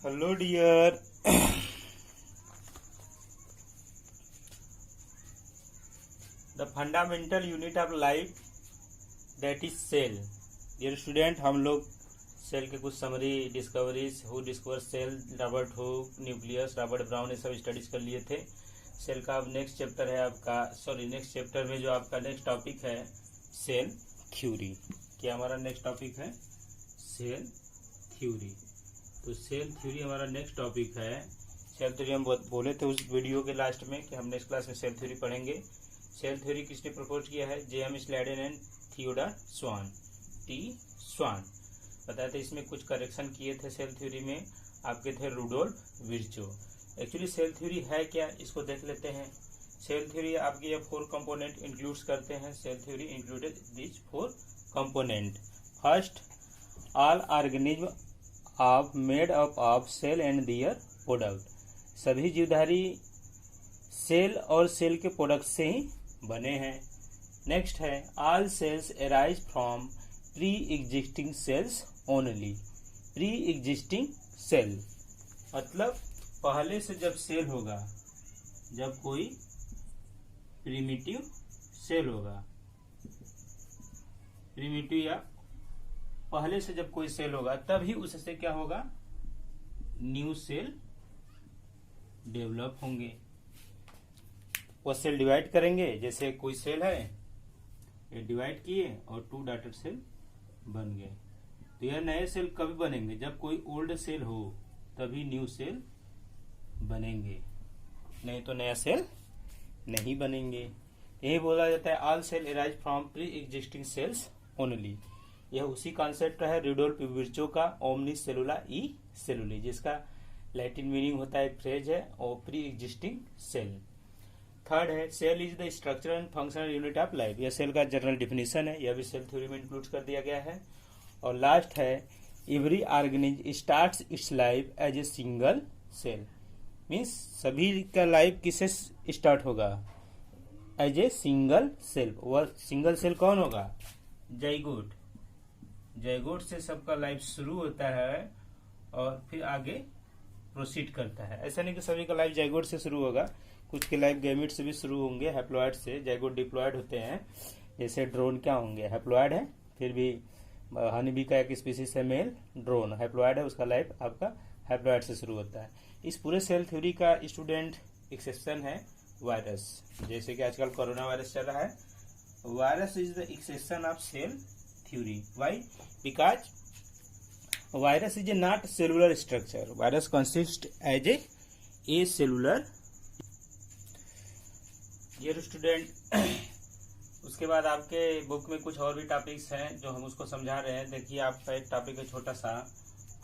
Hello dear. The fundamental unit of life that is cell. Dear student, हम लोग cell के कुछ summary discoveries, who discover cell, Robert Hooke, nucleus, Robert Brown, ये सब studies कर लिए थे। सेल का अब नेक्स्ट चैप्टर है आपका, नेक्स्ट चैप्टर में जो आपका नेक्स्ट टॉपिक है सेल थ्योरी। क्या हमारा नेक्स्ट टॉपिक है? Cell theory. तो सेल थ्योरी हमारा नेक्स्ट टॉपिक है। सेल थ्योरी हम बोले थे उस वीडियो के लास्ट में कि हम नेक्स्ट क्लास में सेल थ्योरी पढ़ेंगे। सेल थ्योरी किसने प्रपोज किया है? J.M. Schleiden and Theodore Schwann, T Schwann. बताया था इसमें कुछ करेक्शन किए थे सेल थ्योरी में, आपके थे Rudolf Virchow. Actually cell theory है क्या, इसको देख लेते हैं। सेल थ्योरी आपके ये 4 कंपोनेंट इंक्लूड्स करते हैं। Cell theory included this 4 component. First, all organism of made up of cell and their product. सभी जीवधारी सेल और सेल के प्रोडक्ट से ही बने हैं। नेक्स्ट है all cells arise from pre existing cells only. Pre existing cell मतलब पहले से जब सेल होगा, जब कोई प्रिमिटिव सेल होगा, प्रिमिटिव या पहले से जब कोई सेल होगा तभी उससे क्या होगा? न्यू सेल डेवलप होंगे। वो सेल डिवाइड करेंगे। जैसे कोई सेल है, ये डिवाइड किए और 2 डॉटेड सेल बन गए। तो यह नए सेल कभी बनेंगे? जब कोई ओल्ड सेल हो तभी न्यू सेल बनेंगे, नहीं तो नया सेल नहीं बनेंगे। यही बोला जाता है all cell arise from pre existing cells only. यह उसी कॉन्सेप्ट है रुडोल्फ विर्चो का ओमनी सेलुला ई सेलुली, जिसका लैटिन मीनिंग होता है, फ्रेज है और प्री एग्जिस्टिंग सेल। थर्ड है cell is the structure and functional unit of life. यह सेल का जनरल डिफिनेशन है, यह भी सेल थ्योरी में इंक्लूड कर दिया गया है। और लास्ट है every organism starts its life as a single cell. Means सभी का लाइफ किससे स्टार्ट होगा? As a single cell. वह सिंगल सेल कौन होगा? जाइगोट। जाइगोट से सबका लाइफ शुरू होता है और फिर आगे प्रोसीड करता है। ऐसा नहीं कि सभी का लाइफ जाइगोट से शुरू होगा, कुछ के लाइफ गैमेट से भी शुरू होंगे, हैप्लॉइड से। जाइगोट डिप्लॉइड होते हैं। जैसे ड्रोन क्या होंगे? हैप्लॉइड है, फिर भी हनी बी का एक स्पीसीज है मेल ड्रोन, हैप्लॉइड है, उसका लाइफ आपका हैप्लॉइड से शुरू होता है। इस पूरे सेल थ्योरी का स्टूडेंट एक्सेप्शन है वायरस। जैसे कि आजकल कोरोना वायरस चल रहा है, virus is the exception of cell theory. Why? Because virus is a not cellular structure. Virus consist as a cellular. Dear student, उसके बाद आपके बुक में कुछ और भी टॉपिक्स हैं जो हम उसको समझा रहे हैं। देखिए आपका एक टॉपिक है छोटा सा,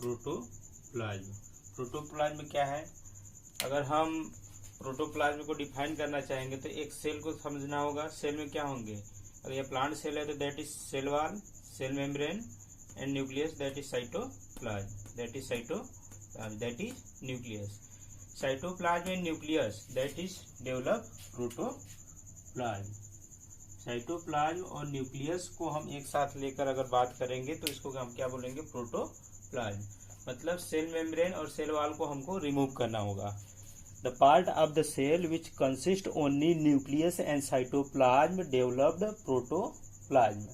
प्रोटोप्लाज्म। प्रोटोप्लाज्म क्या है? अगर हम प्रोटोप्लाज्म को डिफाइन करना चाहेंगे तो एक सेल को समझना होगा। सेल में क्या होंगे? अगर ये प्लांट सेल है तो that is cell wall, cell membrane and nucleus, that is cytoplasm, that is cytoplasm, that is nucleus. Cytoplasm and nucleus that is develop protoplasm. Cytoplasm और न्यूक्लियस को हम एक साथ लेकर अगर बात करेंगे तो इसको हम क्या बोलेंगे? प्रोटोप्लाज्म। मतलब सेल मेम्ब्रेन और सेल वॉल को हमको रिमूव करना होगा। The part of the cell which consists only nucleus and cytoplasm developed protoplasm।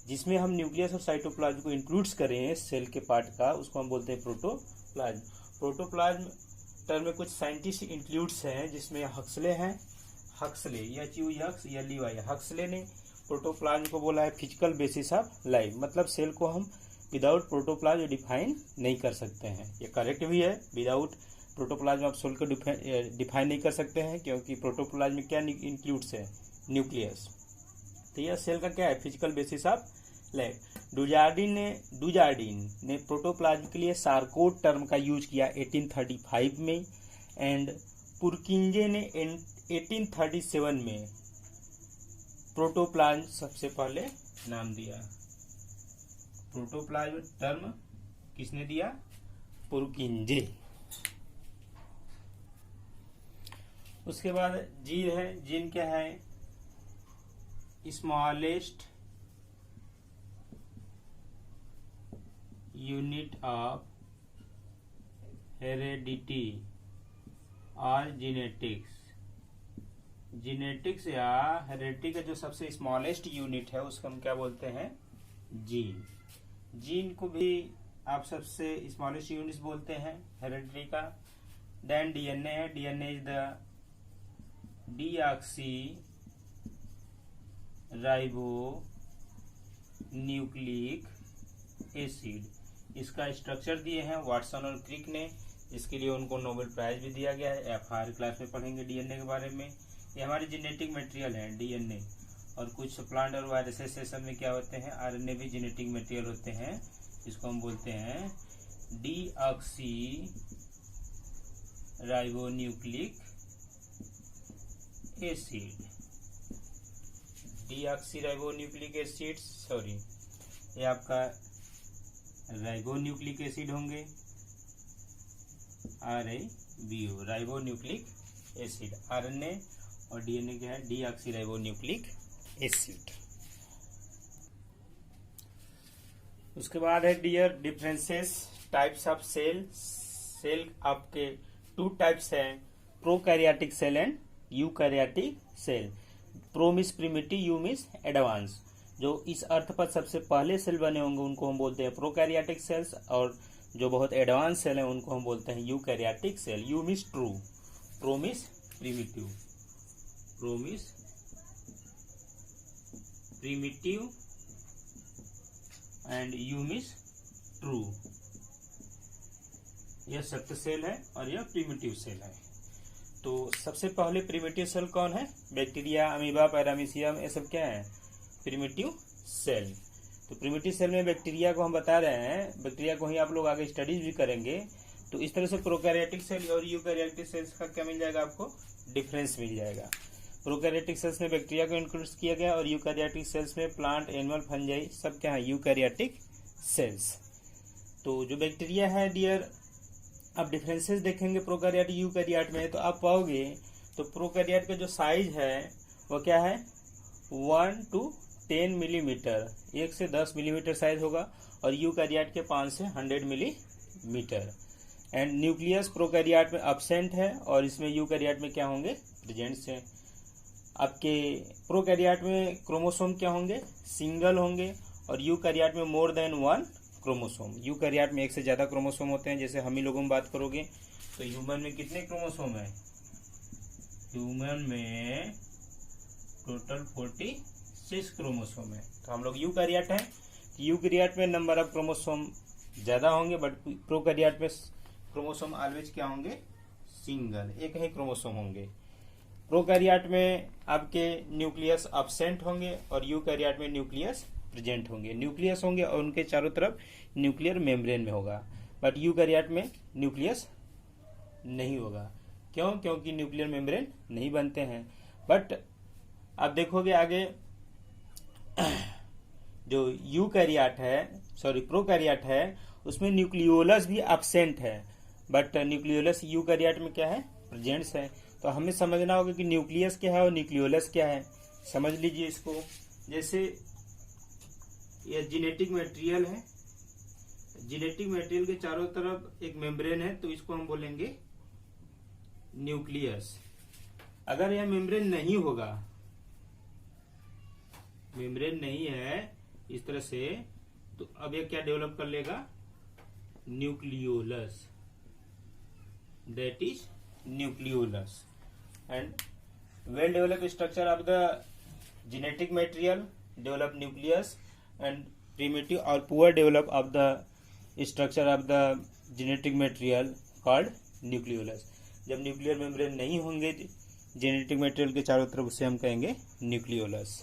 जिसमें हम न्यूक्लियस और साइटोप्लाज्म को इंक्लूड्स करें सेल के पार्ट का, उसको हम बोलते हैं प्रोटोप्लाज्म। प्रोटोप्लाज्म टर्म में कुछ साइंटिस्ट इंक्लूड्स हैं, जिसमें हक्सले हैं। हक्सले या च्यूयक्स या लीवाई। हक्सले ने प्रोटोप्लाज्म को बोला है फिजिकल बेसिस ऑफ लाइफ। मतलब सेल को हम विदाउट प्रोटोप्लाज्म डिफाइन नहीं कर सकते हैं। ये करेक्ट भी है, विदाउट प्रोटोप्लाज्म आप सेल को डिफाइन नहीं कर सकते हैं, क्योंकि प्रोटोप्लाज्म में क्या इंक्लूड्स है? न्यूक्लियस। तो यह सेल का क्या है? Physical basis of life. Dujardin ने प्रोटोप्लाज्म के लिए सार्कोट टर्म का यूज किया 1835 में, एंड पुरकिंजे ने 1837 में प्रोटोप्लाज्म सबसे पहले नाम दिया। प्रोटोप्लाज्म टर्म किसने दिया? पुरकिंजे। उसके बाद जीन है। जीन क्या है? स्मॉलेस्ट unit of हेरेडिटी और जीनेटिक्स। जीनेटिक्स या हेरेडिटी का जो सबसे स्मॉलेस्ट यूनिट है उसको हम क्या बोलते हैं? जीन। जीन को भी आप सबसे स्मॉलेस्ट यूनिट बोलते हैं हेरेडिटी का। देन डीएनए है। DNA is the deoxy ribo nucleic acid. इसका स्ट्रक्चर दिए हैं वाटसन और क्रिक ने। इसके लिए उनको नोबेल प्राइज भी दिया गया है। FR क्लास में पढ़ेंगे डीएनए के बारे में। ये हमारे जेनेटिक मटेरियल है डीएनए। और कुछ प्लांट और वायरसेस में क्या होते हैं? आरएनए भी जेनेटिक मटेरियल होते हैं। इसको हम बोलते हैं deoxy ribonucleic acid. Deoxy ribonucleic acid, sorry, ये आपका राइबोन्यूक्लिक एसिड होंगे, RIBO राइबोन्यूक्लिक एसिड। आरएनए और डीएनए क्या है? Deoxy ribonucleic acid. उसके बाद है dear differences types of cell. Cell आपके 2 टाइप्स हैं, prokaryotic cell and eukaryotic cell. Pro means primitive, eu means advance. जो इस अर्थ पर सबसे पहले सेल बने होंगे उनको हम बोलते हैं प्रोकैरियोटिक सेल्स, और जो बहुत एडवांस सेल हैं उनको हम बोलते हैं eukaryotic cell. Eu means true, pro means primitive, pro means primitive and eu means true. यह सत्य सेल है और यह प्रिमिटिव सेल है। तो सबसे पहले प्रिमिटिव सेल कौन है? बैक्टीरिया, अमीबा, पैरामीशियम, ये सब क्या है? Primitive cell. तो प्रिमिटिव सेल में बैक्टीरिया को हम बता रहे हैं, बैक्टीरिया को ही आप लोग आगे स्टडीज भी करेंगे। तो इस तरह से प्रोकैरियोटिक सेल और यूकैरियोटिक सेल्स का क्या मिल जाएगा आपको? डिफरेंस मिल जाएगा। प्रोकैरियोटिक सेल्स में बैक्टीरिया को इंक्लूड किया गया और यूकैरियोटिक सेल्स में प्लांट, एनिमल, फंजाई सब क्या है? Eukaryotic cells. तो जो बैक्टीरिया है डियर, आप डिफरेंसेस देखेंगे प्रोकैरियोट यूकैरियोट में, तो आप पाओगे तो प्रोकैरियोट का जो साइज है वो क्या है? 1 to 10 मिलीमीटर, 1 से 10 मिलीमीटर साइज होगा। और यूकैरियोट के 5 से 100 मिलीमीटर। एंड न्यूक्लियस प्रोकैरियोट में अब्सेंट है और इसमें यूकैरियोट में क्या होंगे? प्रेजेंट्स हैं। आपके प्रोकैरियोट में क्रोमोसोम क्या होंगे? सिंगल होंगे। और यूकैरियोट में मोर देन 1 क्रोमोसोम। यूकैरियोट में 1 से ज्यादा क्रोमोसोम होते हैं। जैसे हम ही लोगों में बात करोगे तो ह्यूमन में कितने क्रोमोसोम है? ह्यूमन में टोटल 46 क्रोमोसोम है। तो हम लोग यूकैरियोट हैं। यूकैरियोट में नंबर ऑफ क्रोमोसोम ज्यादा होंगे, बट प्रोकैरियोट में क्रोमोसोम ऑलवेज क्या होंगे? सिंगल, एक ही क्रोमोसोम होंगे। प्रोकैरियोट में आपके न्यूक्लियस अब्सेंट होंगे और यूकैरियोट में न्यूक्लियस प्रेजेंट होंगे। न्यूक्लियस होंगे और उनके चारों तरफ न्यूक्लियर मेम्ब्रेन में होगा, बट यूकैरियोट में न्यूक्लियस नहीं होगा। क्यों? क्योंकि न्यूक्लियर मेम्ब्रेन नहीं बनते हैं। बट आप देखोगे आगे जो यूकैरियोट है, सॉरी प्रोकैरियोट है, उसमें न्यूक्लियोलस भी अब्सेंट है, बट न्यूक्लियोलस यूकैरियोट में क्या है? प्रेजेंट्स है। तो हमें समझना होगा कि न्यूक्लियस क्या है और न्यूक्लियोलस क्या है। समझ लीजिए इसको। जैसे यह जेनेटिक मटेरियल है, जेनेटिक मटेरियल के चारों तरफ एक मेम्ब्रेन है, तो इसको हम बोलेंगे न्यूक्लियस। अगर यह मेम्ब्रेन नहीं होगा, मेम्ब्रेन नहीं है इस तरह से, तो अब यह क्या डेवलप कर लेगा? Nucleolus, that is nucleolus. And well develop structure of the genetic material develop nucleus, and primitive or poor develop of the structure of the genetic material called nucleolus। जब न्यूक्लियर मेम्ब्रेन नहीं होंगे genetic material के चारों तरफ, उसे हम कहेंगे nucleolus.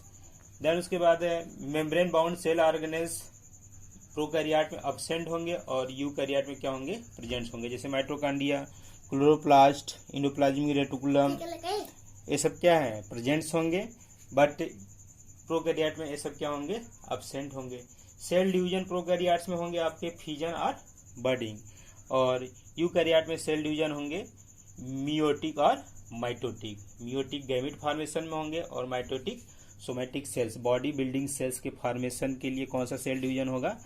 Then उसके बाद है membrane bound cell organelles. Prokaryote में अब्सेंट होंगे और यूकैरियोट में क्या होंगे? प्रेजेंट होंगे। जैसे माइटोकॉन्ड्रिया, क्लोरोप्लास्ट, एंडोप्लाज्मिक रेटिकुलम, ये सब क्या है? प्रेजेंट्स होंगे। बट प्रोकैरियोट में ये सब क्या होंगे? अब्सेंट होंगे। सेल डिवीजन प्रोकैरियोट्स में होंगे आपके फिजन और बडिंग, और यूकैरियोट में सेल डिवीजन होंगे मियोटिक और माइटोटिक। मियोटिक गैमेट फॉर्मेशन में होंगे और mitotic somatic cells, body building cells के फॉर्मेशन के लिए कौन सा सेल डिवीजन होगा?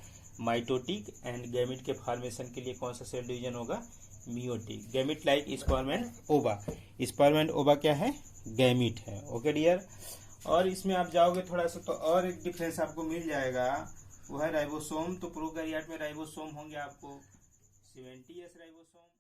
माइटोटिक। एंड गैमेट के फॉर्मेशन के लिए कौन सा सेल डिवीजन होगा? Meiotic. Gamete like sperm and ova. Sperm and ova क्या है? गैमिट है। Okay dear. और इसमें आप जाओगे थोड़ा सा तो और एक डिफरेंस आपको मिल जाएगा, वो है राइबोसोम। तो प्रोकैरियोट में राइबोसोम होंगे आपको 70s राइबोसोम।